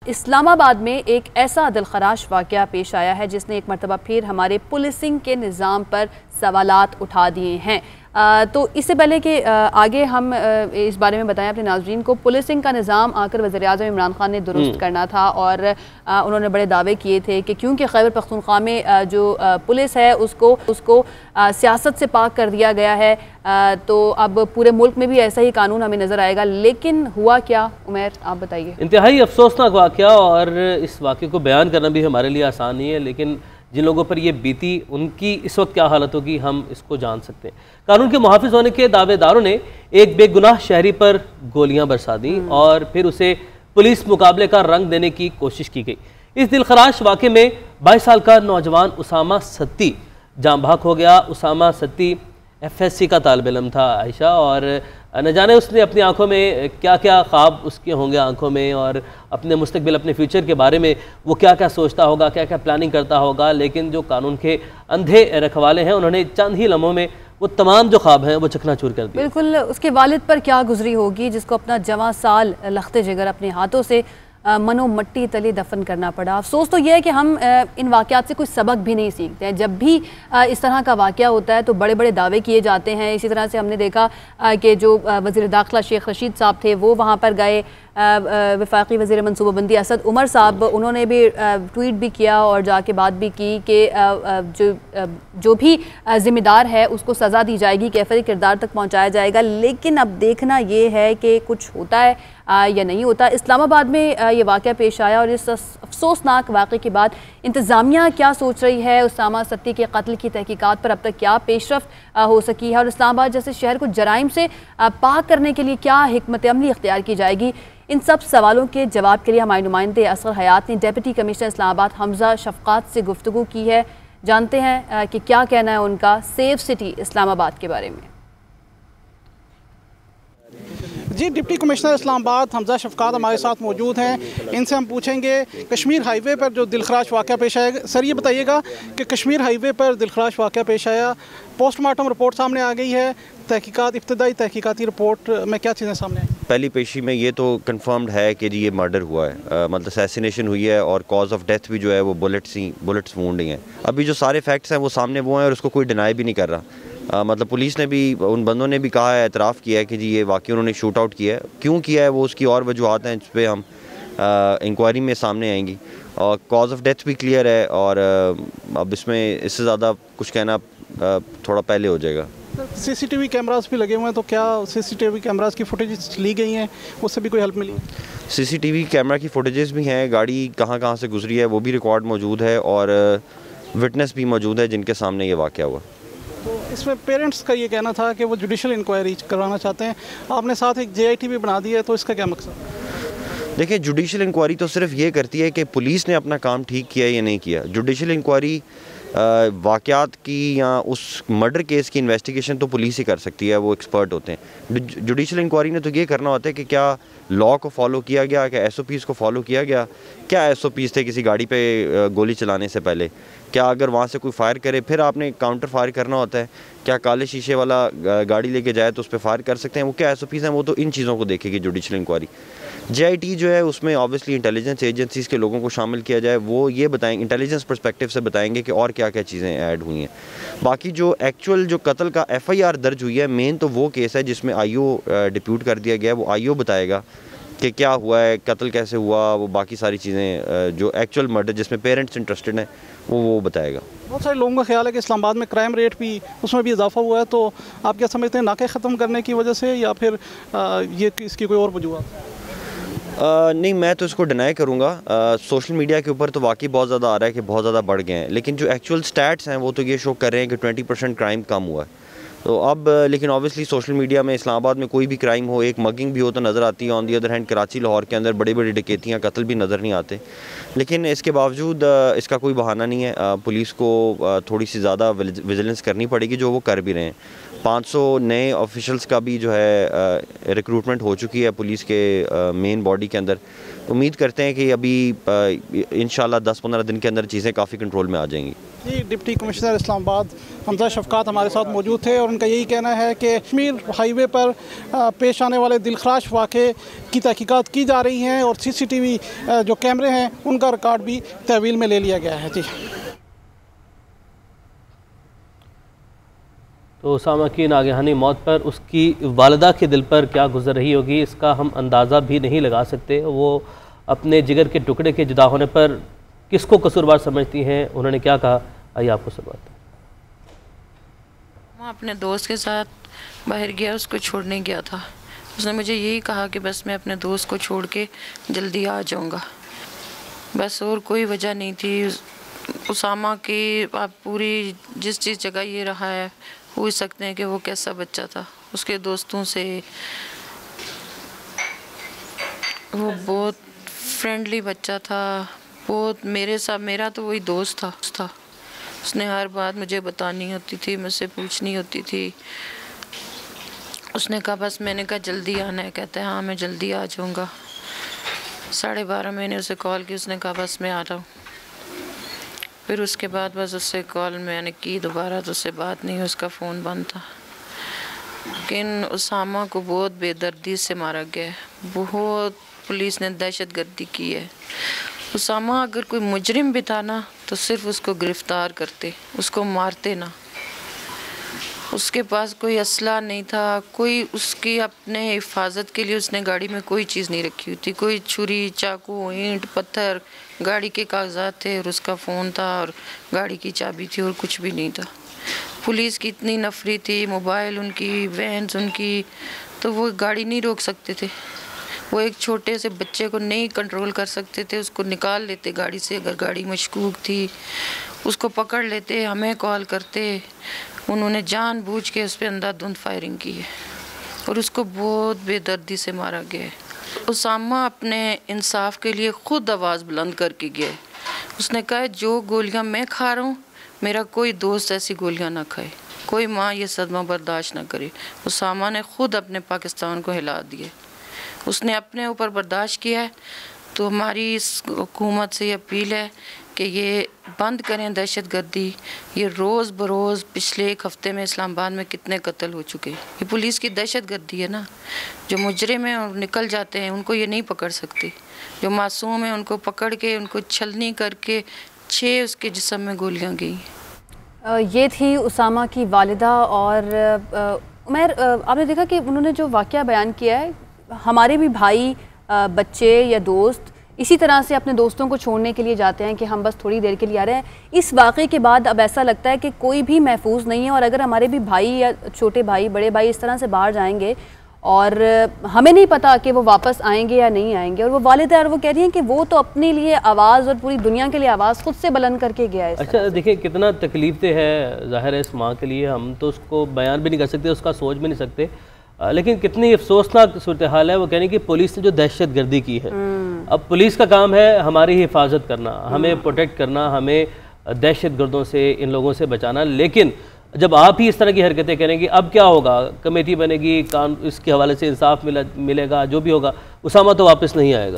इस्लामाबाद में एक ऐसा दिलखराश वाक़या पेश आया है जिसने एक मरतबा फिर हमारे पुलिसिंग के निज़ाम पर सवालात उठा दिए हैं। तो इससे पहले कि आगे हम इस बारे में बताएं अपने नाज़रीन को, पुलिसिंग का निज़ाम आकर वज़ीर-ए-आज़म इमरान खान ने दुरुस्त करना था और उन्होंने बड़े दावे किए थे कि क्योंकि खैबर पख्तूनख्वा में जो पुलिस है उसको सियासत से पाक कर दिया गया है, तो अब पूरे मुल्क में भी ऐसा ही कानून हमें नज़र आएगा। लेकिन हुआ क्या, उमैर आप बताइए। इंतहाई अफसोसनाक वाक़या, और इस वाक़े को बयान करना भी हमारे लिए आसान नहीं है, लेकिन जिन लोगों पर ये बीती उनकी इस वक्त क्या हालत होगी हम इसको जान सकते हैं। कानून के मुहाफिज होने के दावेदारों ने एक बेगुनाह शहरी पर गोलियां बरसा दी और फिर उसे पुलिस मुकाबले का रंग देने की कोशिश की गई। इस दिलखराश वाक़े में 22 साल का नौजवान उसामा सत्ती जाँ बहक हो गया। उसामा सत्ती FSC का तालिब इल्म था आयशा, और न जाने उसने अपनी आंखों में क्या क्या ख्वाब उसके होंगे आंखों में, और अपने मुस्तकबिल अपने फ्यूचर के बारे में वो क्या क्या सोचता होगा, क्या क्या प्लानिंग करता होगा। लेकिन जो कानून के अंधे रखवाले हैं उन्होंने चंद ही लम्हों में वो तमाम जो ख्वाब हैं वो चकनाचूर कर दिए। बिल्कुल, उसके वालिद पर क्या गुजरी होगी जिसको अपना जवां साल लख्ते जिगर अपने हाथों से मनो मट्टी तले दफन करना पड़ा। अफसोस तो यह है कि हम इन वाक़यात से कोई सबक भी नहीं सीखते हैं। जब भी इस तरह का वाक़या होता है तो बड़े बड़े दावे किए जाते हैं। इसी तरह से हमने देखा कि जो वज़ीर दाखिला शेख रशीद साहब थे वो वहाँ पर गए, वफाकी वज़ीर मनसूबाबंदी असद उमर साहब उन्होंने भी ट्वीट भी किया और जाके बात भी की कि जो भी ज़िम्मेदार है उसको सज़ा दी जाएगी, कैफियत किरदार तक पहुँचाया जाएगा। लेकिन अब देखना ये है कि कुछ होता है या नहीं होता। इस्लामाबाद में ये वाक़या पेश आया और इस अफसोसनाक वाक़े के बाद इंतज़ामिया क्या सोच रही है, उसामा सत्ती के कत्ल की तहकीकात पर अब तक क्या पेशरफ हो सकी है, और इस्लामाबाद जैसे शहर को जराइम से पाक करने के लिए क्या हिकमत अमली इख्तियार की जाएगी, इन सब सवालों के जवाब के लिए हमारे नुमाइंदे असगर हयात ने डिप्टी कमिश्नर इस्लामाबाद हमजा शफकात से गुफ्तगू की है। जानते हैं कि क्या कहना है उनका सेफ सिटी इस्लामाबाद के बारे में। जी, डिप्टी कमिश्नर इस्लामाबाद हमजा शफकात हमारे साथ मौजूद हैं। इनसे हम पूछेंगे कश्मीर हाईवे पर जो दिलखराश वाक़या पेश आया। सर ये बताइएगा कि कश्मीर हाईवे पर दिलखराश वाक़या पेश आया, पोस्टमार्टम रिपोर्ट सामने आ गई है, तहकीकात इब्तदाई तहकीकाती रिपोर्ट में क्या चीज़ें सामने आई? पहली पेशी में ये तो कंफर्म्ड है कि जी ये मर्डर हुआ है, मतलब असैसिनेशन हुई है, और कॉज ऑफ डेथ भी जो है वो बुलेट्स वूंड ही हैं। अभी जो सारे फैक्ट्स हैं वो सामने वो हैं और उसको कोई डिनाई भी नहीं कर रहा। मतलब पुलिस ने भी, उन बंदों ने भी कहा है, एतराफ़ किया है कि जी ये वाकई उन्होंने शूट आउट किया है। क्यों किया है वो उसकी और वजूहत हैं, जिस पर हम इंक्वायरी में सामने आएंगी, और कॉज ऑफ डेथ भी क्लियर है। और अब इसमें इससे ज़्यादा कुछ कहना थोड़ा पहले हो जाएगा। CCTV कैमरास भी लगे हुए हैं, तो क्या CCTV कैमरास की फुटेज ली गई हैं, उससे भी कोई हेल्प मिली? CCTV कैमरा की फुटेजेस भी हैं, गाड़ी कहाँ कहाँ से गुजरी है वो भी रिकॉर्ड मौजूद है, और विटनेस भी मौजूद है जिनके सामने ये वाक़या हुआ। तो इसमें पेरेंट्स का ये कहना था कि वो जुडिशल इंक्वायरी करवाना चाहते हैं, आपने साथ एक JIT भी बना दी है, तो इसका क्या मकसद? देखिए, जुडिशल इंक्वायरी तो सिर्फ ये करती है कि पुलिस ने अपना काम ठीक किया या नहीं किया। जुडिशल इंक्वायरी वाक़यात की या उस मर्डर केस की इन्वेस्टिगेशन तो पुलिस ही कर सकती है, वो एक्सपर्ट होते हैं। जुडिशल इंक्वायरी ने तो ये करना होता है कि क्या लॉ को फॉलो किया गया, क्या SOPs को फॉलो किया गया, क्या SOPs थे किसी गाड़ी पे गोली चलाने से पहले, क्या अगर वहाँ से कोई फायर करे फिर आपने काउंटर फायर करना होता है, क्या काले शीशे वाला गाड़ी लेके जाए तो उस पर फायर कर सकते हैं, वो क्या SOPs हैं, वो तो इन चीज़ों को देखेगी जुडिशल इंक्वायरी। JIT जो है उसमें ऑब्वियसली इंटेलिजेंस एजेंसीज़ के लोगों को शामिल किया जाए, वो ये बताएंगे, इंटेलिजेंस पर्सपेक्टिव से बताएंगे कि और क्या क्या चीज़ें ऐड हुई हैं। बाकी जो एक्चुअल जो कत्ल का FIR दर्ज हुई है, मेन तो वो केस है जिसमें IO डिप्यूट कर दिया गया है, वो IO बताएगा कि क्या हुआ है, कत्ल कैसे हुआ, वो बाकी सारी चीज़ें जो एक्चुअल मर्डर जिसमें पेरेंट्स इंटरेस्टेड हैं वो बताएगा। बहुत सारे लोगों का ख्याल है कि इस्लामाबाद में क्राइम रेट भी उसमें भी इजाफा हुआ है, तो आप क्या समझते हैं, नाके ख़त्म करने की वजह से या फिर ये इसकी कोई और वजूहत? नहीं, मैं तो इसको डिनाई करूँगा। सोशल मीडिया के ऊपर तो वाकई बहुत ज़्यादा आ रहा है कि बहुत ज़्यादा बढ़ गए हैं, लेकिन जो एक्चुअल स्टैट्स हैं वो तो ये शो कर रहे हैं कि 20% क्राइम कम हुआ है। तो अब लेकिन ऑब्वियसली सोशल मीडिया में इस्लामाबाद में कोई भी क्राइम हो, एक मगिंग भी हो तो नज़र आती है, on the other hand Karachi Lahore के अंदर बड़ी बड़ी डकैतियाँ, कत्ल भी नज़र नहीं आते। लेकिन इसके बावजूद इसका कोई बहाना नहीं है। पुलिस को थोड़ी सी ज़्यादा विजिलेंस करनी पड़ेगी, जो वो कर भी रहे हैं। 500 नए ऑफिशल्स का भी जो है रिक्रूटमेंट हो चुकी है पुलिस के मेन बॉडी के अंदर, उम्मीद करते हैं कि अभी इंशाल्लाह 10-15 दिन के अंदर चीज़ें काफ़ी कंट्रोल में आ जाएंगी। जी, डिप्टी कमिश्नर इस्लामाबाद हमजा शफकात हमारे साथ मौजूद थे और उनका यही कहना है कि कश्मीर हाईवे पर पेश आने वाले दिलखराश वाक़े की तहकीकात की जा रही हैं और CCTV जो कैमरे हैं उनका रिकॉर्ड भी तहवील में ले लिया गया है। जी, तो उसामा की नागहानी मौत पर उसकी वालिदा के दिल पर क्या गुजर रही होगी, इसका हम अंदाज़ा भी नहीं लगा सकते। वो अपने जिगर के टुकड़े के जुदा होने पर किसको कसूरवार समझती हैं, उन्होंने क्या कहा, आइए आपको सुनवाते हैं। मैं अपने दोस्त के साथ बाहर गया, उसको छोड़ने गया था। उसने मुझे यही कहा कि बस मैं अपने दोस्त को छोड़ के जल्दी आ जाऊंगा, बस और कोई वजह नहीं थी। उसामा की आप पूरी जिस चीज़ जगह ये रहा है पूछ सकते हैं कि वो कैसा बच्चा था। उसके दोस्तों से वो बहुत फ्रेंडली बच्चा था, बहुत मेरे साथ, मेरा तो वही दोस्त था। उसने हर बात मुझे बतानी होती थी, मुझसे पूछनी होती थी। उसने कहा बस, मैंने कहा जल्दी आना है, कहते हैं हाँ मैं जल्दी आ जाऊँगा। 12:30 मैंने उसे कॉल की, उसने कहा बस मैं आ रहा हूँ। फिर उसके बाद बस उससे कॉल मैंने की दोबारा तो उससे बात नहीं, उसका फ़ोन बंद था। लेकिन उसामा को बहुत बेदर्दी से मारा गया है, बहुत पुलिस ने दहशतगर्दी की है। उसामा अगर कोई मुजरिम भी था ना तो सिर्फ उसको गिरफ़्तार करते, उसको मारते ना। उसके पास कोई असला नहीं था, कोई उसकी अपने हिफाजत के लिए उसने गाड़ी में कोई चीज़ नहीं रखी हुई थी, कोई छुरी, चाकू, ईंट, पत्थर, गाड़ी के कागजात थे और उसका फ़ोन था और गाड़ी की चाबी थी और कुछ भी नहीं था। पुलिस की इतनी नफरी थी, मोबाइल उनकी, वैन्स उनकी, तो वो गाड़ी नहीं रोक सकते थे। वो एक छोटे से बच्चे को नहीं कंट्रोल कर सकते थे, उसको निकाल लेते गाड़ी से। अगर गाड़ी मशकूक थी उसको पकड़ लेते, हमें कॉल करते। उन्होंने जानबूझ के उस पर अंधाधुंध फायरिंग की है और उसको बहुत बेदर्दी से मारा गया है। उसामा अपने इंसाफ के लिए खुद आवाज़ बुलंद करके गया है। उसने कहा जो गोलियां मैं खा रहा हूँ मेरा कोई दोस्त ऐसी गोलियां ना खाए, कोई माँ ये सदमा बर्दाश्त ना करे। उसामा ने खुद अपने पाकिस्तान को हिला दिया, उसने अपने ऊपर बर्दाश्त किया है। तो हमारी इस हुकूमत से ये अपील है कि ये बंद करें दहशतगर्दी। ये रोज़ बरोज़ पिछले एक हफ़्ते में इस्लामाबाद में कितने कत्ल हो चुके हैं। ये पुलिस की दहशतगर्दी है ना। जो मुजरिम हैं और निकल जाते हैं उनको ये नहीं पकड़ सकती, जो मासूम हैं उनको पकड़ के उनको छलनी करके 6 उसके जिस्म में गोलियां गई। ये थी उसामा की वालिदा। और उमैर, आपने देखा कि उन्होंने जो वाक़या बयान किया है, हमारे भी भाई, बच्चे या दोस्त इसी तरह से अपने दोस्तों को छोड़ने के लिए जाते हैं कि हम बस थोड़ी देर के लिए आ रहे हैं। इस वाक़े के बाद अब ऐसा लगता है कि कोई भी महफूज नहीं है। और अगर हमारे भी भाई या छोटे भाई, बड़े भाई इस तरह से बाहर जाएंगे और हमें नहीं पता कि वो वापस आएंगे या नहीं आएंगे। और वो वालिदा वो कह रही हैं कि वो तो अपने लिए आवाज़ और पूरी दुनिया के लिए आवाज़ खुद से बुलंद करके गया है। अच्छा देखिए कितना तकलीफ दे है, ज़ाहिर है इस माँ के लिए। हम तो उसको बयान भी नहीं कर सकते, उसका सोच भी नहीं सकते। लेकिन कितनी अफसोसनाक सूरत हाल है। वो कहने की पुलिस ने जो दहशत गर्दी की है, अब पुलिस का काम है हमारी हिफाजत करना, हमें प्रोटेक्ट करना, हमें दहशत गर्दों से, इन लोगों से बचाना। लेकिन जब आप ही इस तरह की हरकतें करेंगे, अब क्या होगा? कमेटी बनेगी, इसके हवाले से इंसाफ मिलेगा, जो भी होगा, उसामा तो वापस नहीं आएगा।